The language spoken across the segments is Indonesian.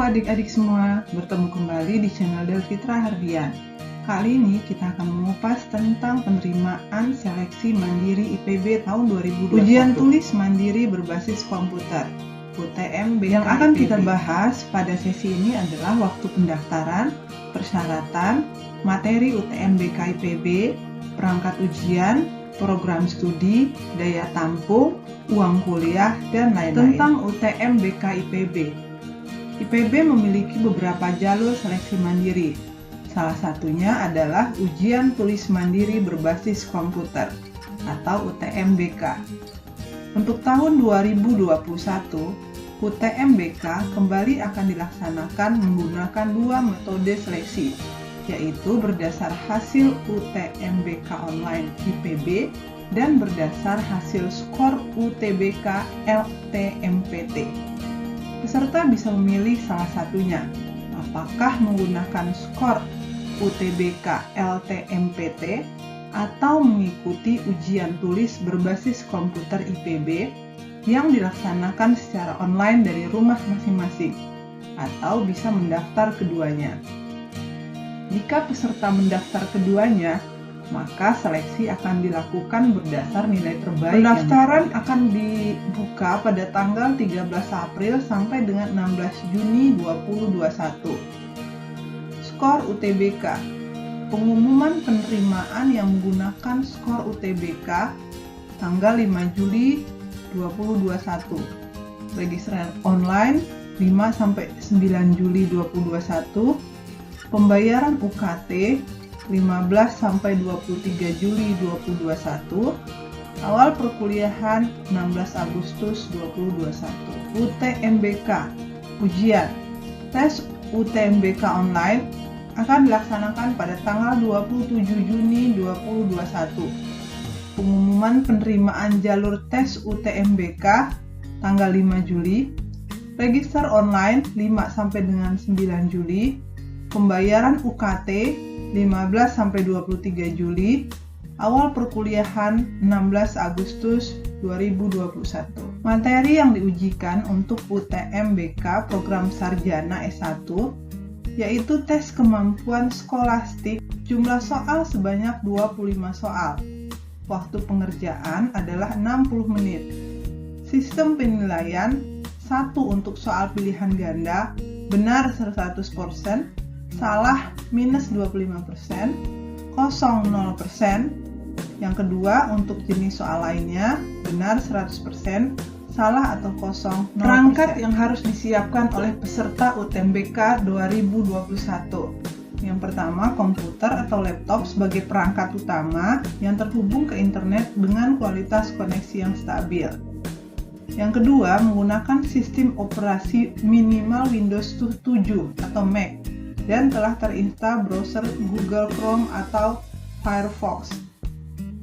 adik-adik semua, bertemu kembali di channel Delfitra Hardian. Kali ini kita akan mengupas tentang penerimaan seleksi mandiri IPB tahun 2021. Ujian tulis mandiri berbasis komputer, UTMBK. Yang akan kita bahas pada sesi ini adalah waktu pendaftaran, persyaratan, materi UTMBK IPB, perangkat ujian, program studi, daya tampung, uang kuliah, dan lain-lain. Tentang UTMBK IPB. IPB memiliki beberapa jalur seleksi mandiri. Salah satunya adalah ujian tulis mandiri berbasis komputer atau UTMBK. Untuk tahun 2021, UTMBK kembali akan dilaksanakan menggunakan dua metode seleksi, yaitu berdasar hasil UTMBK online IPB dan berdasar hasil skor UTBK LTMPT. Peserta bisa memilih salah satunya, apakah menggunakan skor UTBK LTMPT atau mengikuti ujian tulis berbasis komputer IPB yang dilaksanakan secara online dari rumah masing-masing, atau bisa mendaftar keduanya. Jika peserta mendaftar keduanya, maka seleksi akan dilakukan berdasar nilai terbaik. Pendaftaran akan dibuka pada tanggal 13 April sampai dengan 16 Juni 2021. Skor UTBK. Pengumuman penerimaan yang menggunakan skor UTBK tanggal 5 Juli 2021. Registrasi online 5 sampai 9 Juli 2021. Pembayaran UKT 15 sampai 23 Juli 2021. Awal perkuliahan 16 Agustus 2021. UTMBK. Ujian tes UTMBK online akan dilaksanakan pada tanggal 27 Juni 2021. Pengumuman penerimaan jalur tes UTMBK tanggal 5 Juli. Register online 5 sampai dengan 9 Juli. Pembayaran UKT 15 sampai 23 Juli. Awal perkuliahan 16 Agustus 2021. Materi yang diujikan untuk UTMBK program sarjana S1 yaitu tes kemampuan skolastik, jumlah soal sebanyak 25 soal. Waktu pengerjaan adalah 60 menit. Sistem penilaian 1 untuk soal pilihan ganda, benar 100%, salah minus 25%, kosong 0%. Yang kedua, untuk jenis soal lainnya, benar 100%, salah atau kosong 0%. Perangkat yang harus disiapkan oleh peserta UTMBK 2021. Yang pertama, komputer atau laptop sebagai perangkat utama yang terhubung ke internet dengan kualitas koneksi yang stabil. Yang kedua, menggunakan sistem operasi minimal Windows 7 atau Mac dan telah terinstall browser Google Chrome atau Firefox.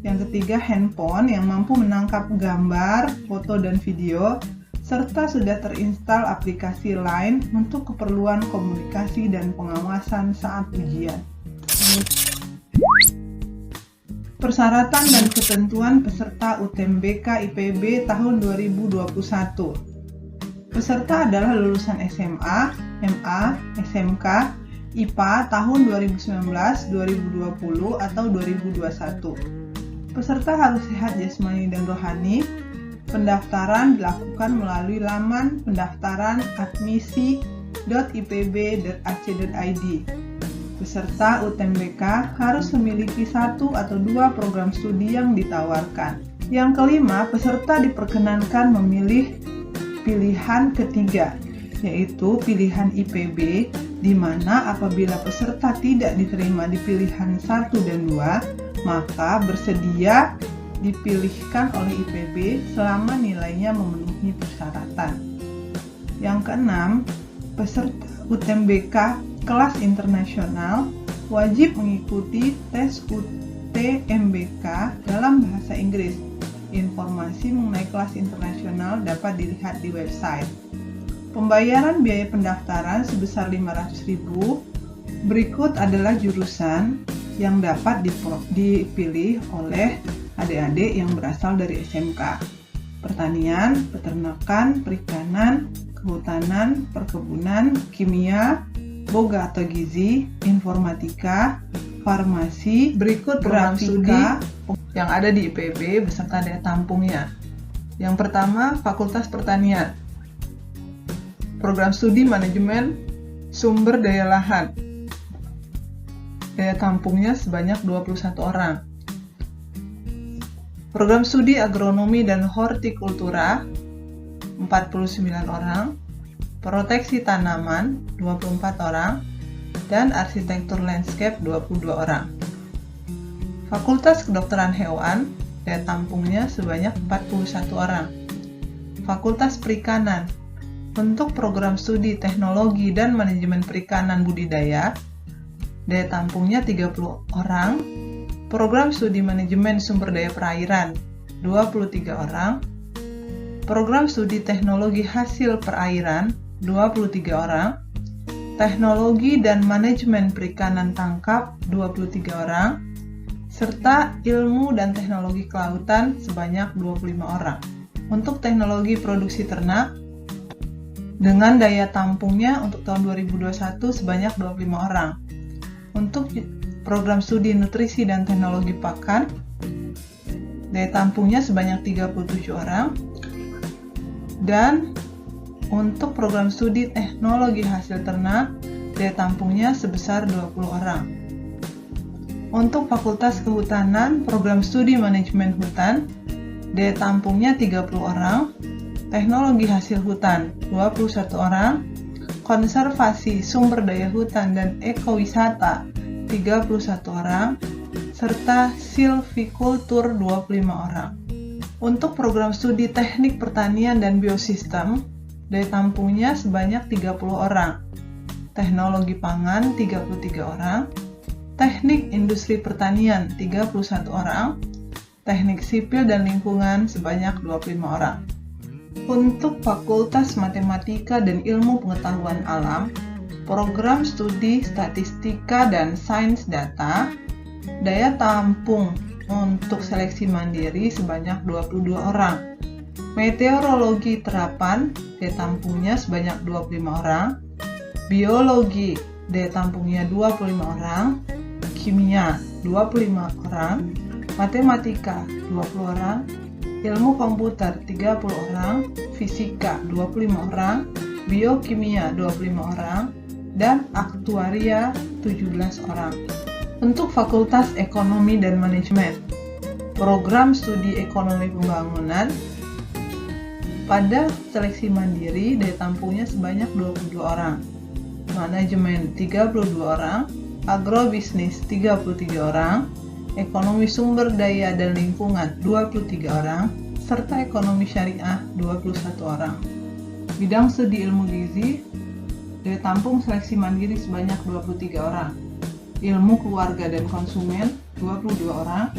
Yang ketiga, handphone yang mampu menangkap gambar, foto, dan video, serta sudah terinstall aplikasi Line untuk keperluan komunikasi dan pengawasan saat ujian. Persyaratan dan ketentuan peserta UTMBK IPB tahun 2021. Peserta adalah lulusan SMA, MA, SMK, IPA tahun 2019, 2020, atau 2021. Peserta harus sehat jasmani dan rohani. Pendaftaran dilakukan melalui laman pendaftaran admisi.ipb.ac.id. Peserta UTMBK harus memiliki 1 atau 2 program studi yang ditawarkan. Yang kelima, peserta diperkenankan memilih pilihan ketiga, yaitu pilihan IPB, di mana apabila peserta tidak diterima di pilihan 1 dan 2, maka bersedia dipilihkan oleh IPB selama nilainya memenuhi persyaratan. Yang keenam, peserta UTMBK kelas internasional wajib mengikuti tes UTMBK dalam bahasa Inggris. Informasi mengenai kelas internasional dapat dilihat di website. Pembayaran biaya pendaftaran sebesar 500.000. Berikut adalah jurusan yang dapat dipilih oleh adik-adik yang berasal dari SMK. Pertanian, peternakan, perikanan, kehutanan, perkebunan, kimia, boga atau gizi, informatika, farmasi. Berikut program studi yang ada di IPB beserta daya tampungnya. Yang pertama, Fakultas Pertanian. Program studi manajemen sumber daya lahan. Daya tampungnya sebanyak 21 orang. Program studi agronomi dan hortikultura 49 orang, proteksi tanaman 24 orang, dan arsitektur landscape 22 orang. Fakultas Kedokteran Hewan, daya tampungnya sebanyak 41 orang. Fakultas Perikanan, untuk program studi teknologi dan manajemen perikanan budidaya, daya tampungnya 30 orang. Program studi manajemen sumber daya perairan 23 orang. Program studi teknologi hasil perairan 23 orang. Teknologi dan manajemen perikanan tangkap 23 orang. Serta ilmu dan teknologi kelautan sebanyak 25 orang. Untuk teknologi produksi ternak dengan daya tampungnya untuk tahun 2021 sebanyak 25 orang. Untuk program studi nutrisi dan teknologi pakan, daya tampungnya sebanyak 37 orang. Dan untuk program studi teknologi hasil ternak, daya tampungnya sebesar 20 orang. Untuk Fakultas Kehutanan, program studi manajemen hutan, daya tampungnya 30 orang. Teknologi hasil hutan 21 orang. Konservasi sumber daya hutan dan ekowisata 31 orang, serta silvikultur 25 orang. Untuk program studi teknik pertanian dan biosistem, daya tampungnya sebanyak 30 orang. Teknologi pangan 33 orang, teknik industri pertanian 31 orang, teknik sipil dan lingkungan sebanyak 25 orang. Untuk Fakultas Matematika dan Ilmu Pengetahuan Alam, program studi statistika dan sains data, daya tampung untuk seleksi mandiri sebanyak 22 orang. Meteorologi terapan, daya tampungnya sebanyak 25 orang. Biologi, daya tampungnya 25 orang. Kimia, 25 orang. Matematika, 20 orang. Ilmu komputer, 30 orang. Fisika, 25 orang. Biokimia, 25 orang. Dan aktuaria 17 orang. Untuk Fakultas Ekonomi dan Manajemen, program studi ekonomi pembangunan, pada seleksi mandiri daya tampungnya sebanyak 22 orang. Manajemen 32 orang, agrobisnis 33 orang, ekonomi sumber daya dan lingkungan 23 orang, serta ekonomi syariah 21 orang. Bidang studi ilmu gizi, daya tampung seleksi mandiri sebanyak 23 orang. Ilmu keluarga dan konsumen 22 orang.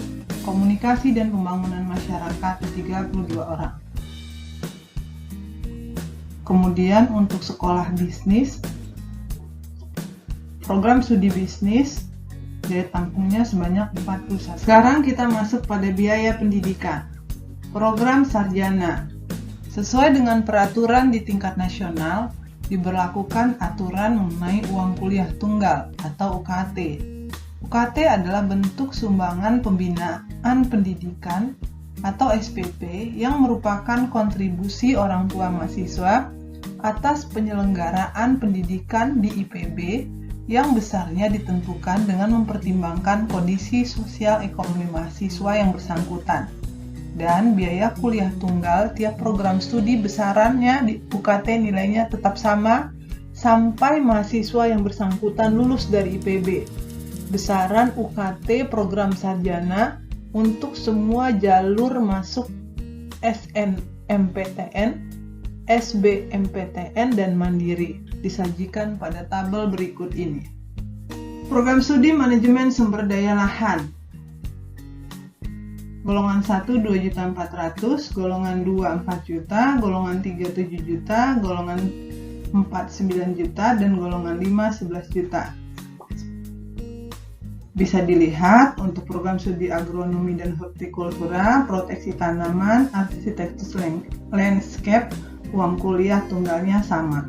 Komunikasi dan pembangunan masyarakat 32 orang. Kemudian untuk sekolah bisnis, program studi bisnis, daya tampungnya sebanyak 41. Sekarang kita masuk pada biaya pendidikan. Program sarjana. Sesuai dengan peraturan di tingkat nasional, diberlakukan aturan mengenai uang kuliah tunggal atau UKT. UKT adalah bentuk sumbangan pembinaan pendidikan atau SPP yang merupakan kontribusi orang tua mahasiswa atas penyelenggaraan pendidikan di IPB yang besarnya ditentukan dengan mempertimbangkan kondisi sosial ekonomi mahasiswa yang bersangkutan. Dan biaya kuliah tunggal tiap program studi besarannya di UKT nilainya tetap sama sampai mahasiswa yang bersangkutan lulus dari IPB. Besaran UKT program sarjana untuk semua jalur masuk SNMPTN, SBMPTN, dan Mandiri disajikan pada tabel berikut ini. Program studi manajemen sumber daya lahan. Golongan 1 2.400.000, golongan 2 4 juta, golongan 3 7 juta, golongan 4 9 juta, dan golongan 5 11 juta. Bisa dilihat untuk program studi agronomi dan hortikultura, proteksi tanaman, arsitektur landscape, uang kuliah tunggalnya sama.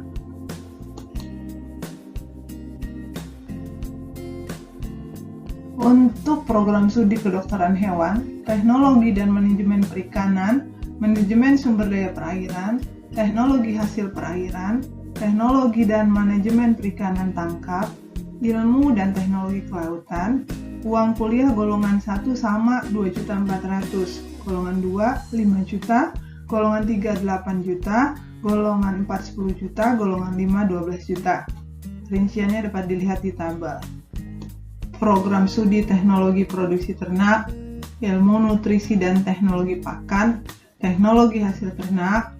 Untuk program studi kedokteran hewan, teknologi dan manajemen perikanan, manajemen sumber daya perairan, teknologi hasil perairan, teknologi dan manajemen perikanan tangkap, ilmu dan teknologi kelautan, uang kuliah golongan 1 sama 2.400.000, golongan 2 5 juta, golongan 3 8 juta, golongan 4 10 juta, golongan 5 12 juta. Rinciannya dapat dilihat di tabel. Program studi teknologi produksi ternak, ilmu nutrisi dan teknologi pakan, teknologi hasil ternak,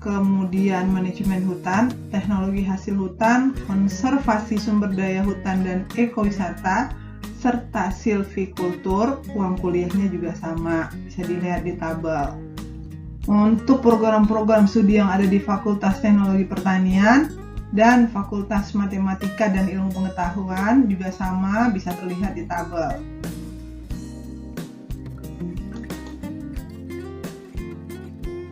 kemudian manajemen hutan, teknologi hasil hutan, konservasi sumber daya hutan dan ekowisata, serta silvikultur, uang kuliahnya juga sama, bisa dilihat di tabel. Untuk program-program studi yang ada di Fakultas Teknologi Pertanian dan Fakultas Matematika dan Ilmu Pengetahuan juga sama, bisa terlihat di tabel.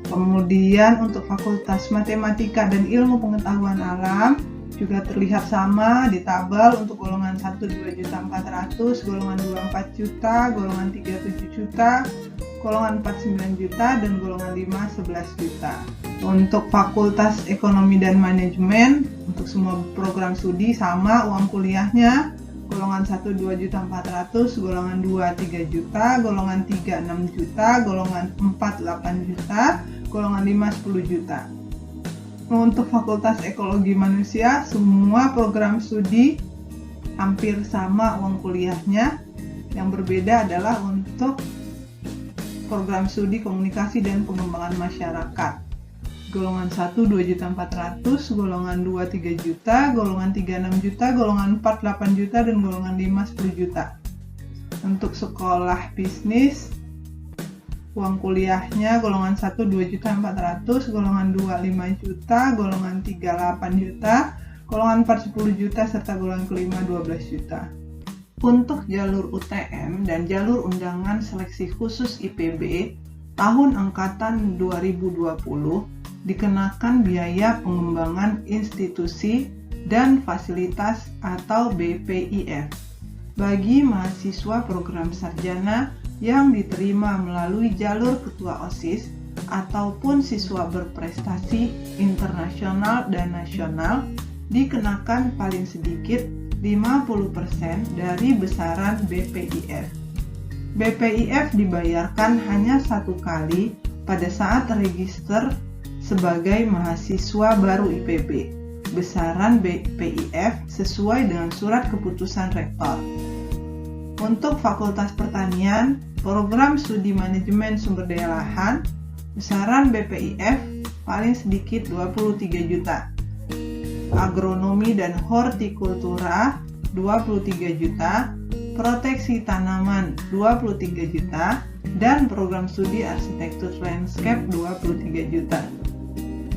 Kemudian untuk Fakultas Matematika dan Ilmu Pengetahuan Alam juga terlihat sama di tabel. Untuk golongan 1 2.400.000, golongan 2 4 juta, golongan 3 7 juta, golongan 4 9 juta, dan golongan 5 11 juta. Untuk Fakultas Ekonomi dan Manajemen, untuk semua program studi sama uang kuliahnya. Golongan 1 2.400.000, golongan 2 3 juta, golongan 3 6 juta, golongan 4 8 juta, golongan 5 10 juta. Untuk Fakultas Ekologi Manusia, semua program studi hampir sama uang kuliahnya. Yang berbeda adalah untuk program studi Komunikasi dan Pengembangan Masyarakat. Golongan 1 2.400.000, golongan 2 3 juta, golongan 3 6 juta, golongan 4 8 juta, dan golongan 5 10 juta. Untuk sekolah bisnis, uang kuliahnya golongan 1 2.400.000, golongan 2 5 juta, golongan 3 8 juta, golongan 4 10 juta, serta golongan kelima 12 juta. Untuk jalur UTM dan jalur undangan seleksi khusus IPB tahun angkatan 2020 dikenakan biaya pengembangan institusi dan fasilitas atau BPIF bagi mahasiswa program sarjana yang diterima melalui jalur ketua OSIS ataupun siswa berprestasi internasional dan nasional dikenakan paling sedikit 50% dari besaran BPIF. BPIF dibayarkan hanya satu kali pada saat register sebagai mahasiswa baru IPB. Besaran BPIF sesuai dengan surat keputusan rektor. Untuk Fakultas Pertanian, program studi manajemen sumber daya lahan, besaran BPIF paling sedikit 23 juta. Agronomi dan hortikultura 23 juta, proteksi tanaman 23 juta, dan program studi arsitektur landscape 23 juta.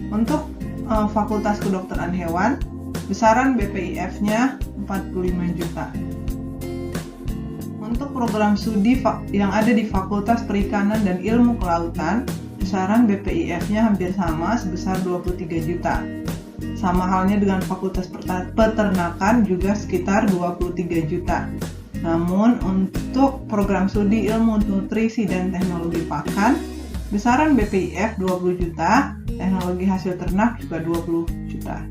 Untuk Fakultas Kedokteran Hewan, besaran BPIF-nya 45 juta. Untuk program studi yang ada di Fakultas Perikanan dan Ilmu Kelautan, besaran BPIF-nya hampir sama, sebesar 23 juta. Sama halnya dengan Fakultas Peternakan, juga sekitar 23 juta. Namun untuk program studi Ilmu Nutrisi dan Teknologi Pakan, besaran BPIF 20 juta, teknologi hasil ternak juga 20 juta.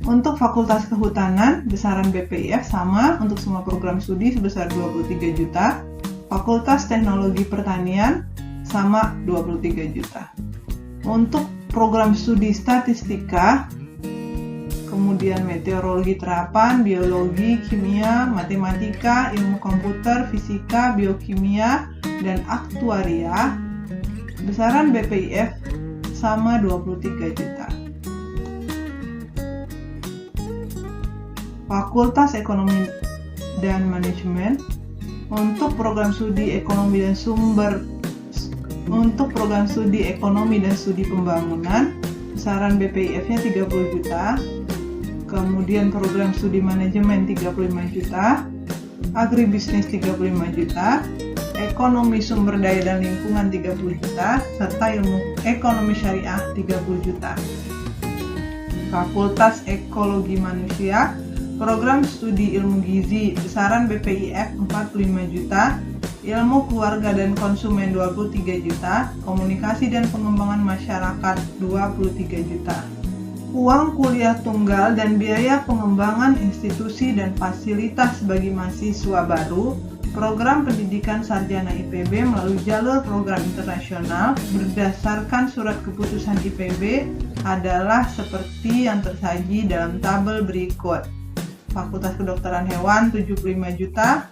Untuk Fakultas Kehutanan, besaran BPIF sama untuk semua program studi sebesar 23 juta. Fakultas Teknologi Pertanian sama 23 juta. Untuk program studi Statistika, kemudian Meteorologi Terapan, Biologi, Kimia, Matematika, Ilmu Komputer, Fisika, Biokimia, dan Aktuaria, besaran BPIF sama 23 juta. Fakultas Ekonomi dan Manajemen, untuk program studi Ekonomi dan Studi Pembangunan, besaran BPIF-nya 30 juta. Kemudian program studi Manajemen 35 juta, Agribisnis 35 juta, Ekonomi Sumber Daya dan Lingkungan 30 juta, serta Ilmu Ekonomi Syariah 30 juta. Fakultas Ekologi Manusia, Program Studi Ilmu Gizi, besaran BPIF 45 juta, Ilmu Keluarga dan Konsumen 23 juta, Komunikasi dan Pengembangan Masyarakat 23 juta. Uang kuliah tunggal dan biaya pengembangan institusi dan fasilitas bagi mahasiswa baru, Program Pendidikan Sarjana IPB melalui jalur program internasional berdasarkan surat keputusan IPB adalah seperti yang tersaji dalam tabel berikut. Fakultas Kedokteran Hewan 75 juta,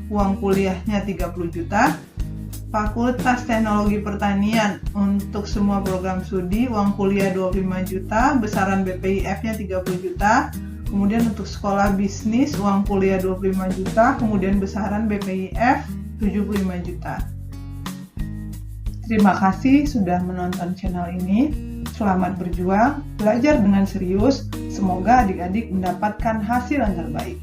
uang kuliahnya 30 juta. Fakultas Teknologi Pertanian untuk semua program studi, uang kuliah 25 juta, besaran BPIF-nya 30 juta. Kemudian untuk sekolah bisnis, uang kuliah 25 juta, kemudian besaran BPIF 75 juta. Terima kasih sudah menonton channel ini. Selamat berjuang, belajar dengan serius. Semoga adik-adik mendapatkan hasil yang terbaik.